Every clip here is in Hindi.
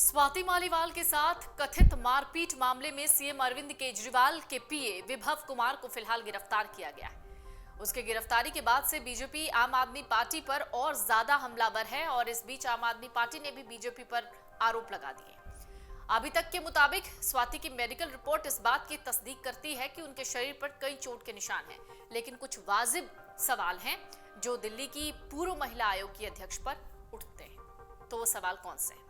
स्वाति मालीवाल के साथ कथित मारपीट मामले में सीएम अरविंद केजरीवाल के पीए विभव कुमार को फिलहाल गिरफ्तार किया गया है। उसके गिरफ्तारी के बाद से बीजेपी आम आदमी पार्टी पर और ज्यादा हमलावर है और इस बीच आम आदमी पार्टी ने भी बीजेपी पर आरोप लगा दिए। अभी तक के मुताबिक स्वाति की मेडिकल रिपोर्ट इस बात की तस्दीक करती है कि उनके शरीर पर कई चोट के निशान हैं, लेकिन कुछ वाजिब सवाल हैं जो दिल्ली की पूर्व महिला आयोग की अध्यक्ष पर उठते हैं। तो वो सवाल कौन से हैं?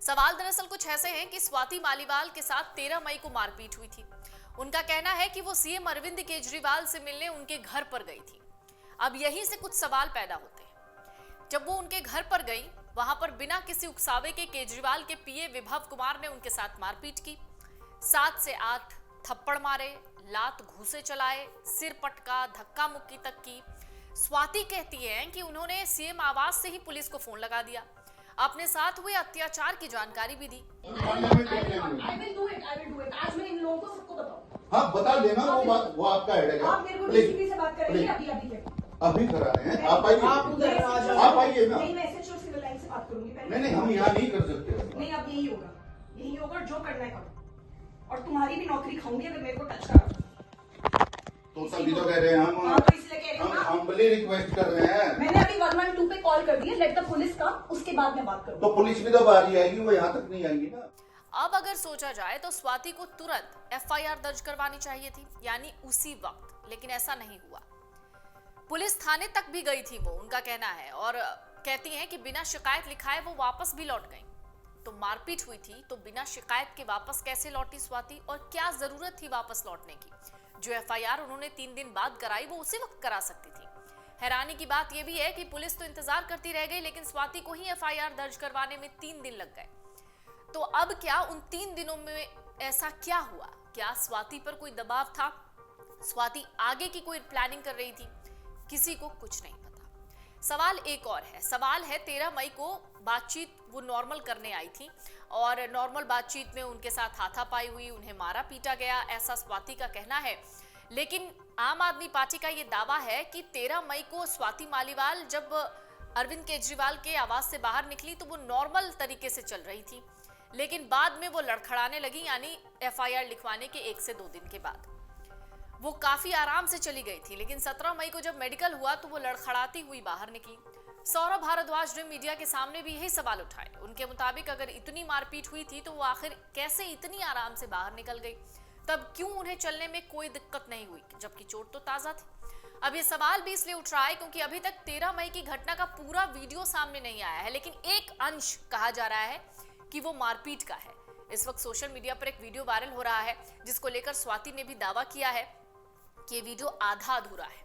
सवाल दरअसल कुछ ऐसे हैं कि स्वाति मालीवाल के साथ 13 मई को मारपीट हुई थी। उनका कहना है कि वो सीएम अरविंद केजरीवाल से मिलने उनके घर पर गई थी। अब यहीं से कुछ सवाल पैदा होते हैं। जब वो उनके घर पर गई, वहां पर बिना किसी उकसावे के केजरीवाल के पीए विभव कुमार ने उनके साथ मारपीट की। 7 से 8 थप्पड़ मारे, लात घूंसे चलाए, सिर पटका, धक्का मुक्की तक की। स्वाति कहती है कि उन्होंने सीएम आवास से ही पुलिस को फोन लगा दिया, अपने साथ हुए अत्याचार की जानकारी भी दी। आज मैं इन लोगों को सबको बताऊं। हाँ बता देना, वो आपका हेडेक है। आप मेरे को डीसीपी से बात करेंगे अभी करा रहे हैं। आप आइए, आप आइए ना। नहीं, मैं एसएचओ सिविल लाइन से बात करूंगी पहले। नहीं, हम यहाँ नहीं कर सकते। नहीं, अब यही होगा जो करना है करो। और तुम्हारी भी नौकरी खाऊंगी अगर मेरे को टच करा तो तभी तो कह रहे हैं हम। हाँ, तो इसलिए कह रहे हैं हम बड़ी रिक्वेस्ट कर रहे हैं। मैंने अभी 112 पे कॉल कर दिया, लेट द पुलिस का, उसके बाद मैं बात करूंगी। तो पुलिस भी तो बाहर ही आएगी, वो यहाँ तक नहीं आएंगी ना। अब अगर सोचा जाए तो स्वाति को तुरंत एफआईआर दर्ज करवानी चाहिए थी, यानी उसी वक्त, लेकिन ऐसा नहीं हुआ। पुलिस थाने तक भी गई थी वो, उनका कहना है, और कहती हैं कि बिना शिकायत लिखाए वो वापस भी लौट गई। तो मारपीट हुई थी तो बिना शिकायत के वापस कैसे लौटी स्वाति, और क्या जरूरत थी वापस लौटने की? जो एफआईआर उन्होंने 3 दिन बाद कराई वो उसी वक्त करा सकती थी। हैरानी की बात यह भी है कि पुलिस तो इंतजार करती रह गई, लेकिन स्वाति को ही एफआईआर दर्ज करवाने में 3 दिन लग गए। तो अब क्या उन 3 दिनों में ऐसा क्या हुआ? क्या स्वाति पर कोई दबाव था? स्वाति आगे की कोई प्लानिंग कर रही थी? किसी को कुछ नहीं पता। सवाल एक और है, सवाल है 13 मई को बातचीत वो नॉर्मल करने आई थी और नॉर्मल बातचीत में उनके साथ हाथापाई हुई, उन्हें मारा पीटा गया, ऐसा स्वाति का कहना है। लेकिन आम आदमी पार्टी का ये दावा है कि 13 मई को स्वाति मालीवाल जब अरविंद केजरीवाल के आवास से बाहर निकली तो वो नॉर्मल तरीके से चल रही थी, लेकिन बाद में वो लड़खड़ाने लगी, यानी एफआईआर लिखवाने के 1 से 2 दिन के बाद। वो काफी आराम से चली गई थी, लेकिन 17 मई को जब मेडिकल हुआ तो वो लड़खड़ाती हुई बाहर निकली। सौरभ भारद्वाज ने मीडिया के सामने भी यही सवाल उठाए। उनके मुताबिक अगर इतनी मारपीट हुई थी तो वो आखिर कैसे इतनी आराम से बाहर निकल गई? तब क्यों उन्हें चलने में कोई दिक्कत नहीं हुई, जबकि चोट तो ताजा थी? अब ये सवाल भी इसलिए उठ रहा है क्योंकि अभी तक 13 मई की घटना का पूरा वीडियो सामने नहीं आया है, लेकिन एक अंश कहा जा रहा है कि वो मारपीट का है। इस वक्त सोशल मीडिया पर एक वीडियो वायरल हो रहा है जिसको लेकर स्वाति ने भी दावा किया है कि ये वीडियो आधा अधूरा है।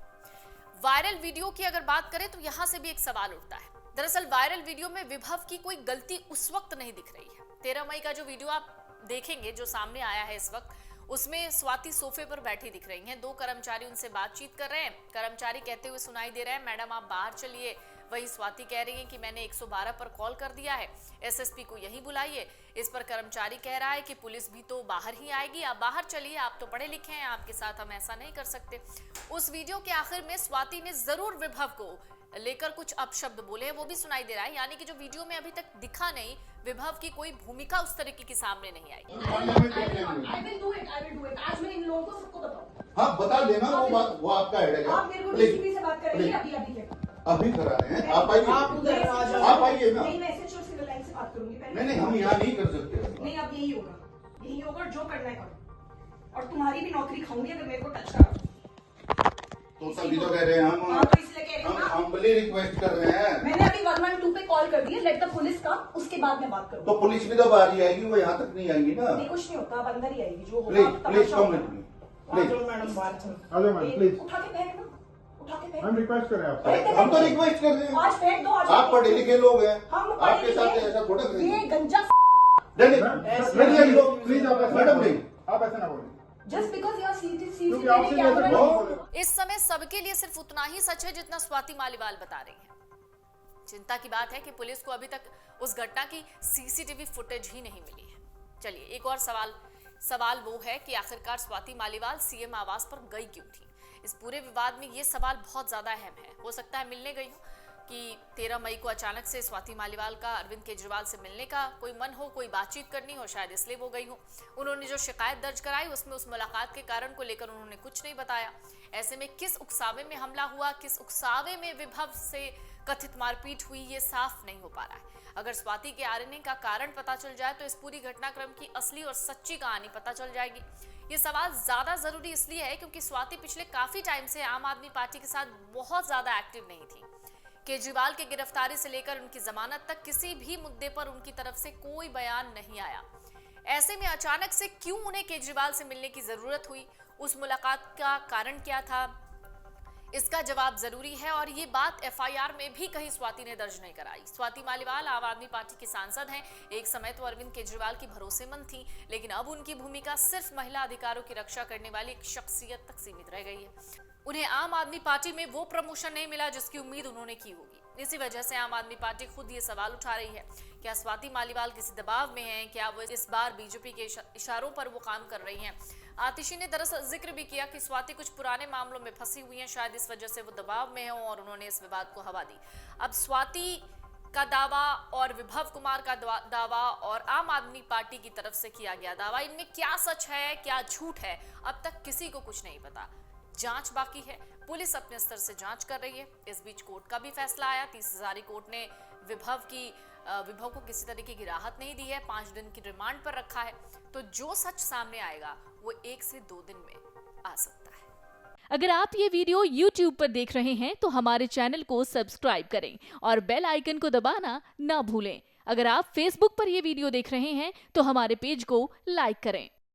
वायरल वीडियो की अगर बात करें तो यहां से भी एक सवाल उठता है। दरअसल वायरल वीडियो में विभव की कोई गलती उस वक्त नहीं दिख रही है। 13 मई का जो वीडियो आप देखेंगे, जो सामने आया है इस वक्त, उसमें स्वाति सोफे पर बैठी दिख रही हैं। 2 कर्मचारी उनसे बातचीत कर रहे हैं। कर्मचारी कहते हुए सुनाई दे रहे हैं, मैडम आप बाहर चलिए। वही स्वाति कह रही है कि मैंने 112 पर कॉल कर दिया है, एसएसपी को यहीं बुलाइए। इस पर कर्मचारी कह रहा है कि पुलिस भी तो बाहर ही आएगी, आप बाहर चलिए, आप तो पढ़े लिखे हैं, आपके साथ हम ऐसा नहीं कर सकते। उस वीडियो के आखिर में स्वाति ने जरूर विभव को लेकर कुछ अपशब्द बोले हैं, वो भी सुनाई दे रहा है, यानी कि जो वीडियो में अभी तक दिखा नहीं, विभव की कोई भूमिका उस तरीके की सामने नहीं आई। आज मैं इन लोगों को सबको बताऊं। हाँ बता देना, वो आपका हेडेक है। आप मेरे को डीसीपी से बात करेंगे अभी करा रहे हैं। आप आइए, आप आइए ना। नहीं, मैं एसएचओ सिविल लाइन से बात करूंगी पहले। नहीं, हम यहाँ नहीं कर सकते। नहीं, अब यही होगा जो करना है करो। और तुम्हारी भी नौकरी खाऊंगी अगर मेरे को टच करा तो तभी तो कह रहे हैं हम। हाँ, तो इसलिए कह रहे हैं हम बड़ी रिक्वेस्ट कर रहे हैं। मैंने अभी 112 पे कॉल कर दिया, लेट द पुलिस का, उसके बाद मैं बात करूंगी। तो पुलिस भी तो बाहर ही आएगी, वो यहाँ तक नहीं आएंगी ना। नहीं, कुछ नहीं होता, अब अंदर ही आएगी। जो होगा please come with me, please. Madam बात हेलो मैम प्लीज, उठा के फेंक ना, उठा के फेंक। हम रिक्वेस्ट कर रहे हैं आपसे। हम तो रिक्वेस्ट कर रहे हैं। आज फेंक दो। आज आप पढ़े लिखे लोग हैं, हम पढ़े आपके साथ लिखे। ऐसा थोड़ा करेंगे। ये गंजा नहीं, प्लीज आप ऐसा मैडम नहीं। आप ऐसा ना बोलिए, जस्ट बिकॉज यू आर क्योंकि आपसे भी ऐसा कैमरा। बोले। इस समय सबके लिए सिर्फ उतना ही सच है जितना स्वाति मालीवाल बता रही हैं। चिंता की बात है कि पुलिस को अभी तक उस घटना की सीसीटीवी फुटेज ही नहीं मिली है। चलिए एक और सवाल वो है कि आखिरकार स्वाति मालीवाल सीएम आवास पर गई क्यों थी? इस पूरे विवाद में ये सवाल बहुत ज्यादा अहम है। हो सकता है मिलने गई हो, कि 13 मई को अचानक से स्वाति मालीवाल का अरविंद केजरीवाल से मिलने का कोई मन हो, कोई बातचीत करनी हो, शायद इसलिए वो गई हो। उन्होंने जो शिकायत दर्ज कराई उसमें उस मुलाकात के कारण को लेकर उन्होंने कुछ नहीं बताया। ऐसे में किस उकसावे में हमला हुआ, किस उकसावे में विभव से कथित मारपीट हुई, ये साफ नहीं हो पा रहा है। अगर स्वाति के आने का कारण पता चल जाए तो इस पूरी घटनाक्रम की असली और सच्ची कहानी पता चल जाएगी। ये सवाल ज्यादा जरूरी इसलिए है क्योंकि स्वाति पिछले काफी टाइम से आम आदमी पार्टी के साथ बहुत ज्यादा एक्टिव नहीं थी। केजरीवाल की गिरफ्तारी से लेकर उनकी जमानत तक किसी भी मुद्दे पर उनकी तरफ से कोई बयान नहीं आया। ऐसे में अचानक से क्यों उन्हें केजरीवाल से मिलने की जरूरत हुई, उस मुलाकात का कारण क्या था, इसका जवाब जरूरी है। और ये बात एफआईआर में भी कहीं स्वाति ने दर्ज नहीं कराई। स्वाति मालीवाल आम आदमी पार्टी की सांसद हैं। एक समय तो अरविंद केजरीवाल की भरोसेमंद थी, लेकिन अब उनकी भूमिका सिर्फ महिला अधिकारों की रक्षा करने वाली एक शख्सियत तक सीमित रह गई है। उन्हें आम आदमी पार्टी में वो प्रमोशन नहीं मिला जिसकी उम्मीद उन्होंने की होगी। इसी वजह से आम आदमी पार्टी खुद ये सवाल उठा रही है, क्या स्वाति मालीवाल किसी दबाव में हैं? क्या वो इस बार बीजेपी के इशारों पर वो काम कर रही हैं? आतिशी ने दरअसल जिक्र भी किया कि स्वाति कुछ पुराने मामलों में फंसी हुई हैं, शायद इस वजह से वो दबाव में हो और उन्होंने इस विवाद को हवा दी। अब स्वाति का दावा और विभव कुमार का दावा और आम आदमी पार्टी की तरफ से किया गया दावा, इनमें क्या सच है क्या झूठ है, अब तक किसी को कुछ नहीं पता। जांच बाकी है, पुलिस अपने स्तर से जांच कर रही है। इस बीच कोर्ट का भी फैसला आया। 30 हजारी कोर्ट ने विभव को किसी तरीके की राहत नहीं दी है, 5 दिन की रिमांड पर रखा है। तो जो सच सामने आएगा वो 1 से 2 दिन में आ सकता है। अगर आप ये वीडियो YouTube पर देख रहे हैं तो हमारे चैनल को सब्सक्राइब करें और बेल आइकन को दबाना ना भूलें। अगर आप Facebook पर ये वीडियो देख रहे हैं तो हमारे पेज को लाइक करें।